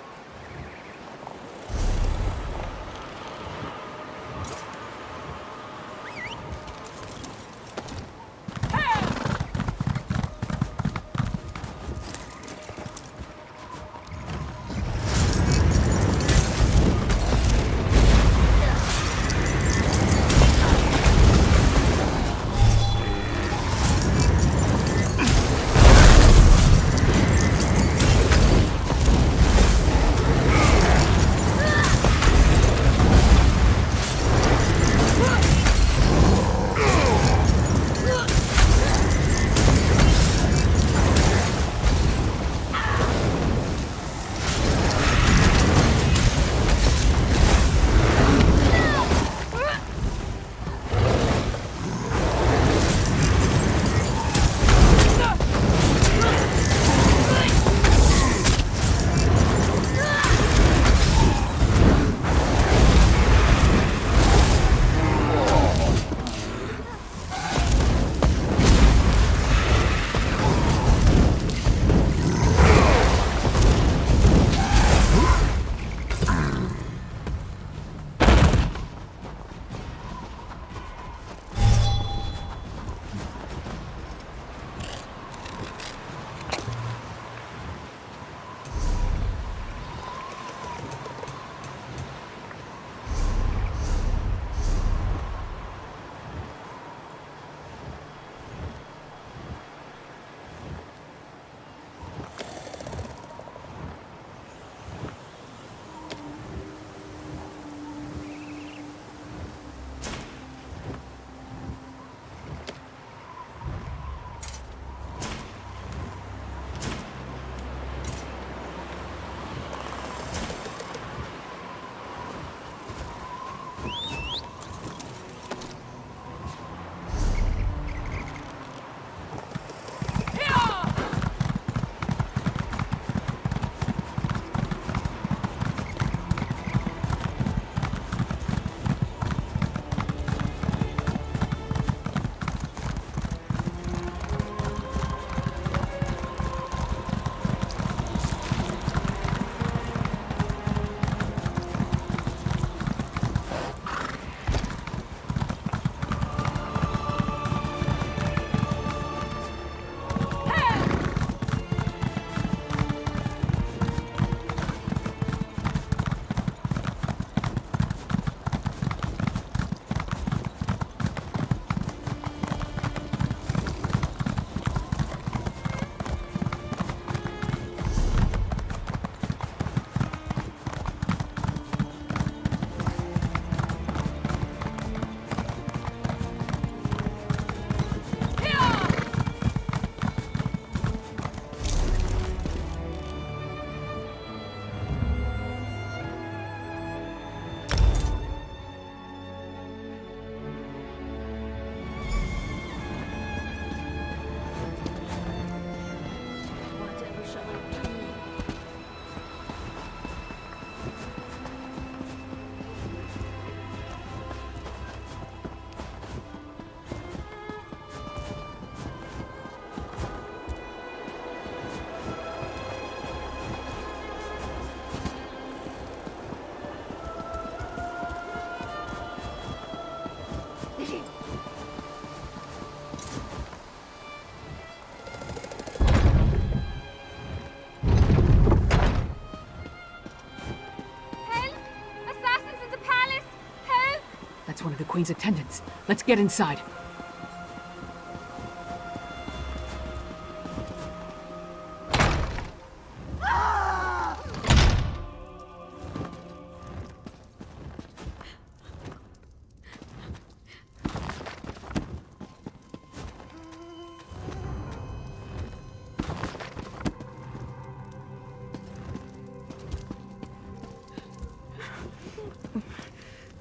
That's one of the Queen's attendants. Let's get inside.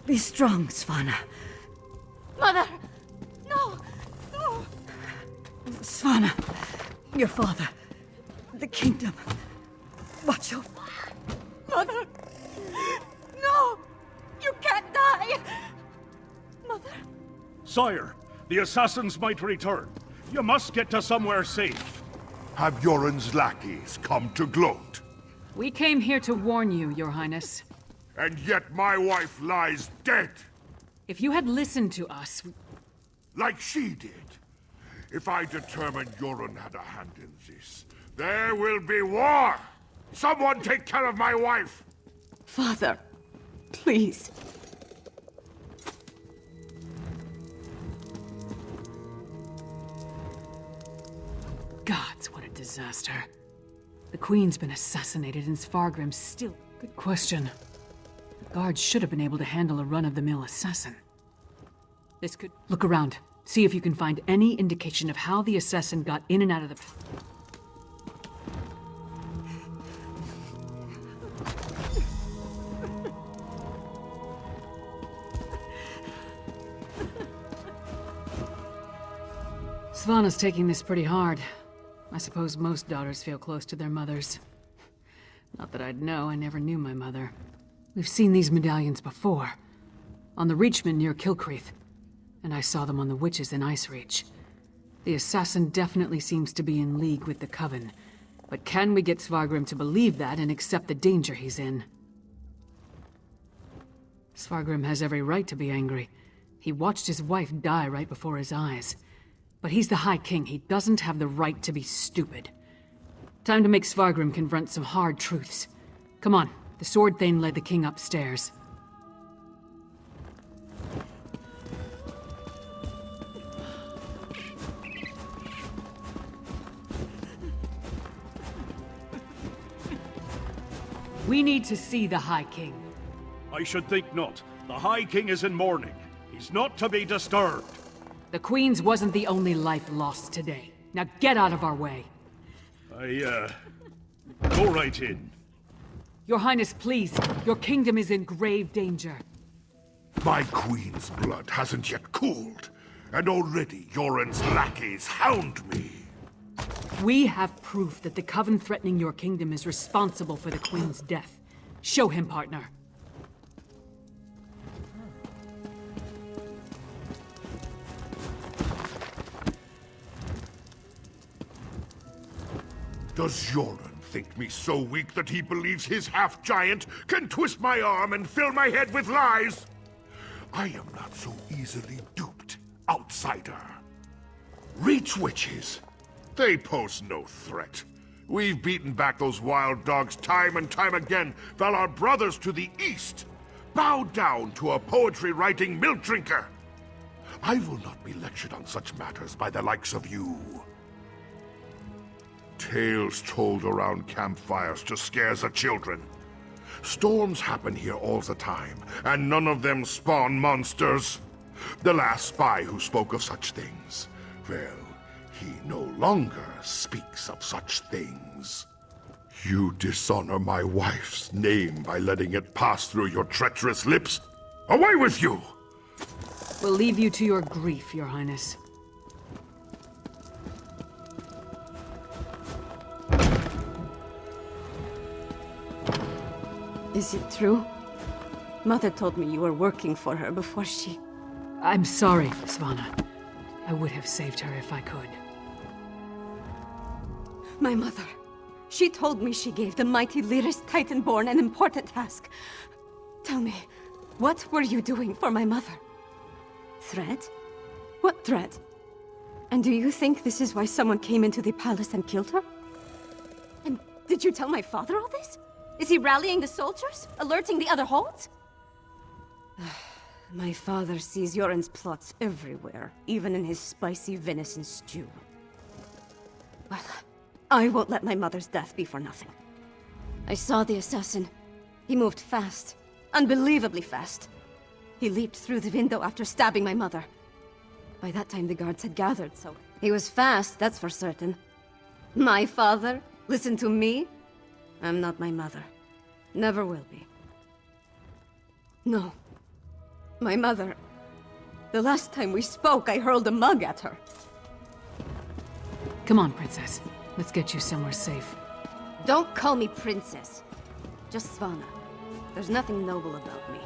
Be strong, Svanna.
Mother! No! No!
Svanna, your father, the kingdom.
Watch your... Mother! No! You can't die! Mother!
Sire, the assassins might return. You must get to somewhere safe.
Have Yoren's lackeys come to gloat?
We came here to warn you, Your Highness.
And yet my wife lies dead!
If you had listened to us...
Like she did. If I determine Yoren had a hand in this, there will be war! Someone take care of my wife!
Father, please.
Gods, what a disaster. The Queen's been assassinated and Svargrim's still... Good question. The guards should have been able to handle a run-of-the-mill assassin. This could... Look around. See if you can find any indication of how the assassin got in and out of the... Svanna's taking this pretty hard. I suppose most daughters feel close to their mothers. Not that I'd know, I never knew my mother. We've seen these medallions before. On the Reachman near Kilcreath. And I saw them on the witches in Icereach. The assassin definitely seems to be in league with the Coven. But can we get Svargrim to believe that and accept the danger he's in? Svargrim has every right to be angry. He watched his wife die right before his eyes. But he's the High King. He doesn't have the right to be stupid. Time to make Svargrim confront some hard truths. Come on, the Sword Thane led the king upstairs. We need to see the High King.
I should think not. The High King is in mourning. He's not to be disturbed.
The Queen's wasn't the only life lost today. Now get out of our way.
Go right in.
Your Highness, please. Your kingdom is in grave danger.
My queen's blood hasn't yet cooled, and already Yoren's lackeys hound me.
We have proof that the Coven threatening your kingdom is responsible for the Queen's death. Show him, partner.
Does Yoren think me so weak that he believes his half-giant can twist my arm and fill my head with lies? I am not so easily duped, outsider. Reach witches. They pose no threat. We've beaten back those wild dogs time and time again, while our brothers to the east bow down to a poetry-writing milk drinker. I will not be lectured on such matters by the likes of you. Tales told around campfires to scare the children. Storms happen here all the time, and none of them spawn monsters. The last spy who spoke of such things, well, he no longer speaks of such things. You dishonor my wife's name by letting it pass through your treacherous lips. Away with you!
We'll leave you to your grief, Your Highness.
Is it true? Mother told me you were working for her before she...
I'm sorry, Svanna. I would have saved her if I could.
My mother. She told me she gave the mighty Lyris Titanborn an important task. Tell me, what were you doing for my mother? Threat? What threat? And do you think this is why someone came into the palace and killed her? And did you tell my father all this? Is he rallying the soldiers? Alerting the other holds? My father sees Yoren's plots everywhere, even in his spicy venison stew. Well, I won't let my mother's death be for nothing. I saw the assassin. He moved fast. Unbelievably fast. He leaped through the window after stabbing my mother. By that time the guards had gathered, so... He was fast, that's for certain. My father? Listen to me? I'm not my mother. Never will be. No. My mother... The last time we spoke, I hurled a mug at her.
Come on, Princess. Let's get you somewhere safe.
Don't call me princess. Just Svanna. There's nothing noble about me.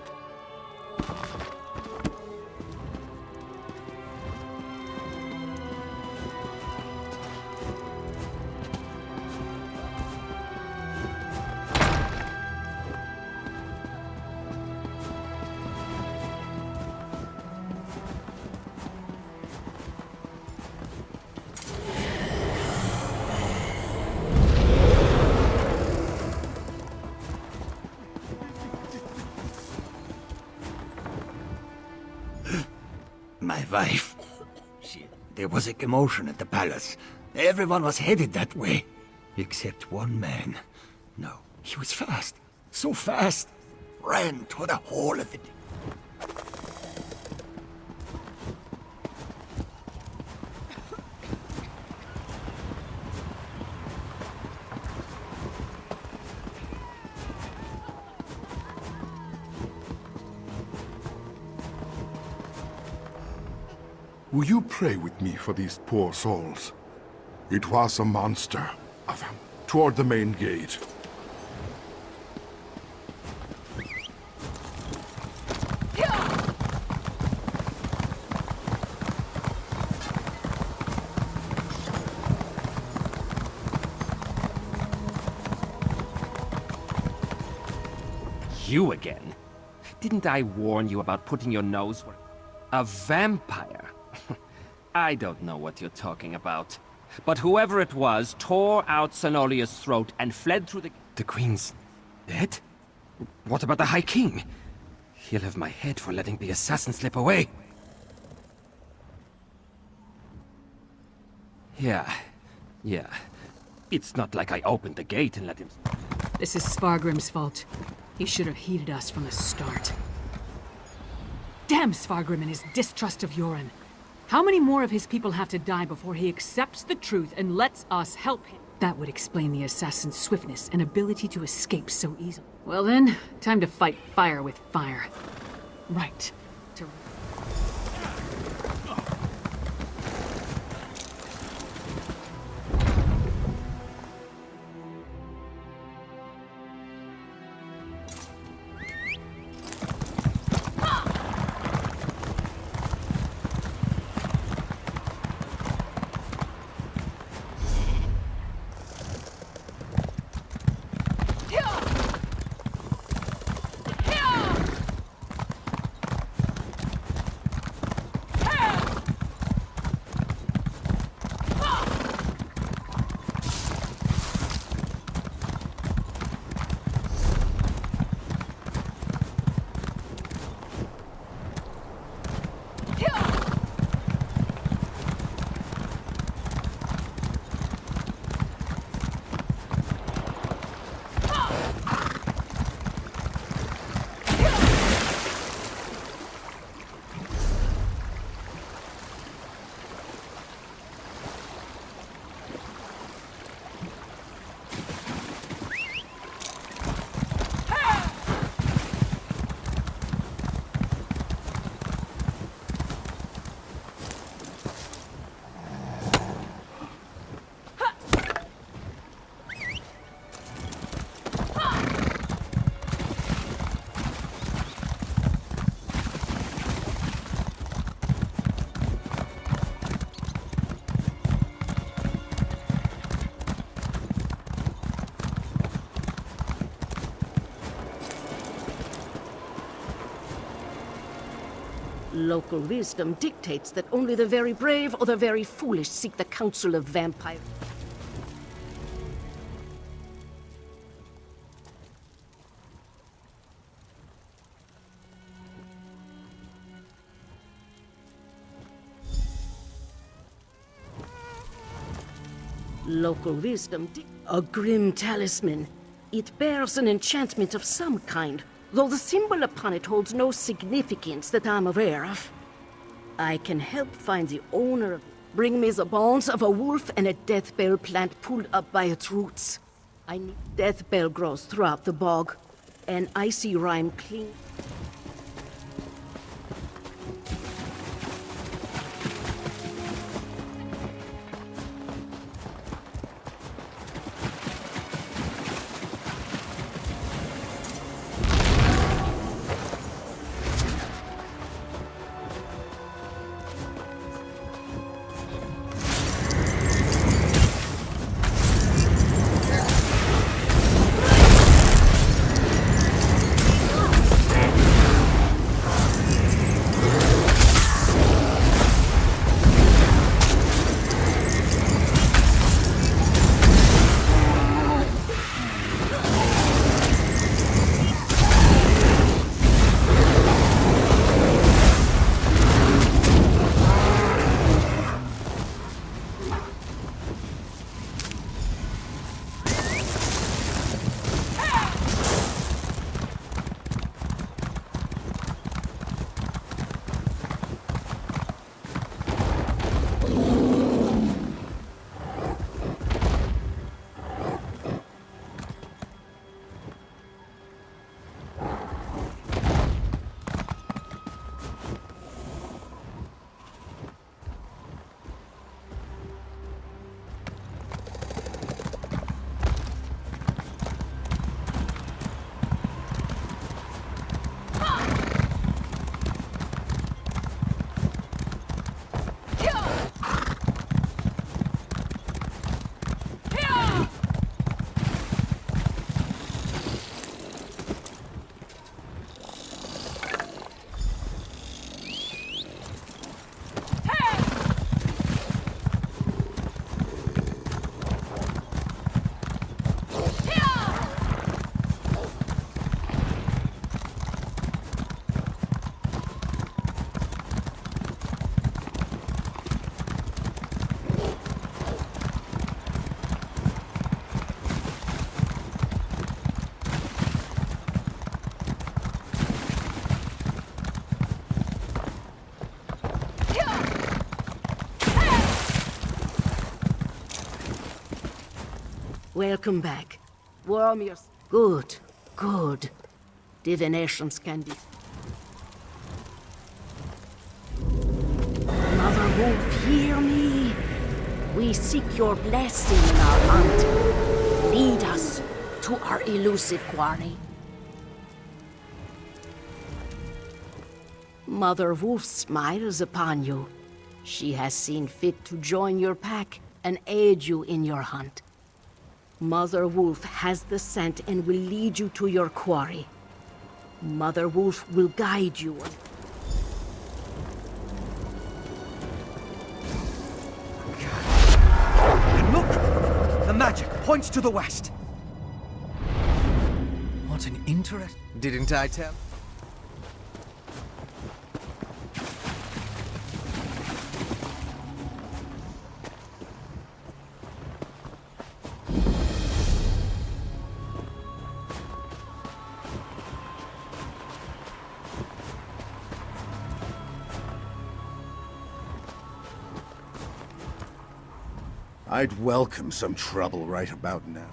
My wife. There was a commotion at the palace. Everyone was headed that way. Except one man. No, he was fast. So fast. Ran toward the hall of the...
Will you pray with me for these poor souls? It was a monster of them toward the main gate.
You again? Didn't I warn you about putting your nose where... A vampire? I don't know what you're talking about. But whoever it was tore out Cenolia's throat and fled through the... The Queen's dead? What about the High King? He'll have my head for letting the assassin slip away. Yeah. It's not like I opened the gate and let him...
This is Svargrim's fault. He should have heeded us from the start. Damn Svargrim and his distrust of Yoren. How many more of his people have to die before he accepts the truth and lets us help him? That would explain the assassin's swiftness and ability to escape so easily. Well then, time to fight fire with fire. Right.
Local wisdom dictates that only the very brave or the very foolish seek the counsel of vampires. Local wisdom a grim talisman. It bears an enchantment of some kind, though the symbol upon it holds no significance that I'm aware of. I can help find the owner of it. Bring me the bones of a wolf and a death bell plant pulled up by its roots. Death bell grows throughout the bog. An icy rime cling. Welcome back. Warm your... Good, good. Divinations can be... Mother Wolf, hear me. We seek your blessing in our hunt. Lead us to our elusive quarry. Mother Wolf smiles upon you. She has seen fit to join your pack and aid you in your hunt. Mother Wolf has the scent and will lead you to your quarry. Mother Wolf will guide you.
And look! The magic points to the west. What an interest... Didn't I tell?
I'd welcome some trouble right about now.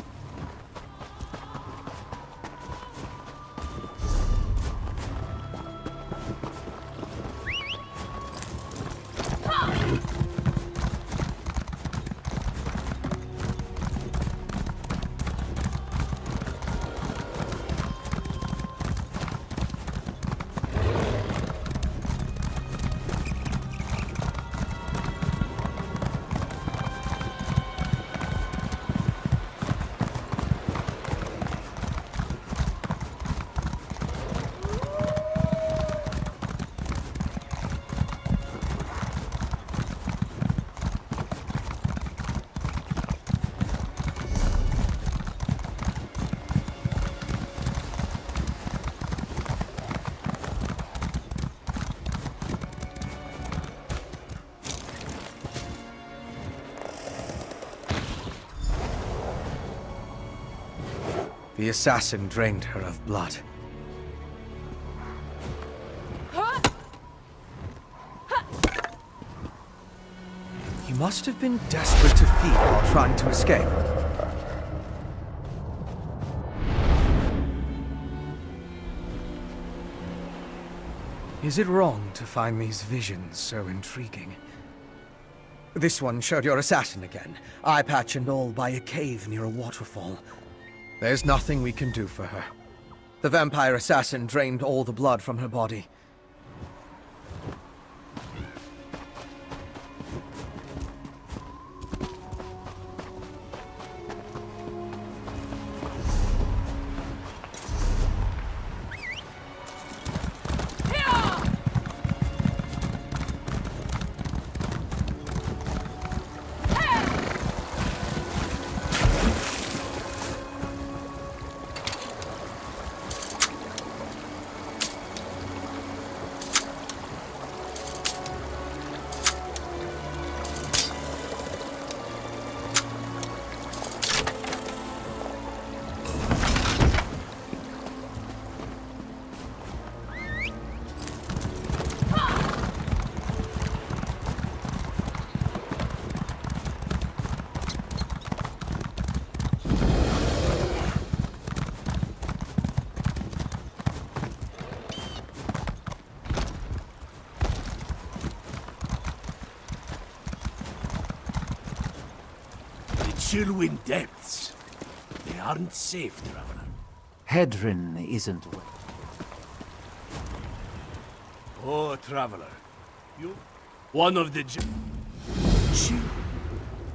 The assassin drained her of blood. He must have been desperate to feed while trying to escape. Is it wrong to find these visions so intriguing? This one showed your assassin again, eye patch and all, by a cave near a waterfall. There's nothing we can do for her. The vampire assassin drained all the blood from her body.
Chillwind depths. They aren't safe, traveler.
Hedrin isn't well.
Oh, traveler. You... One of the...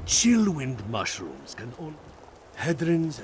Chillwind mushrooms can only... Hedrin's...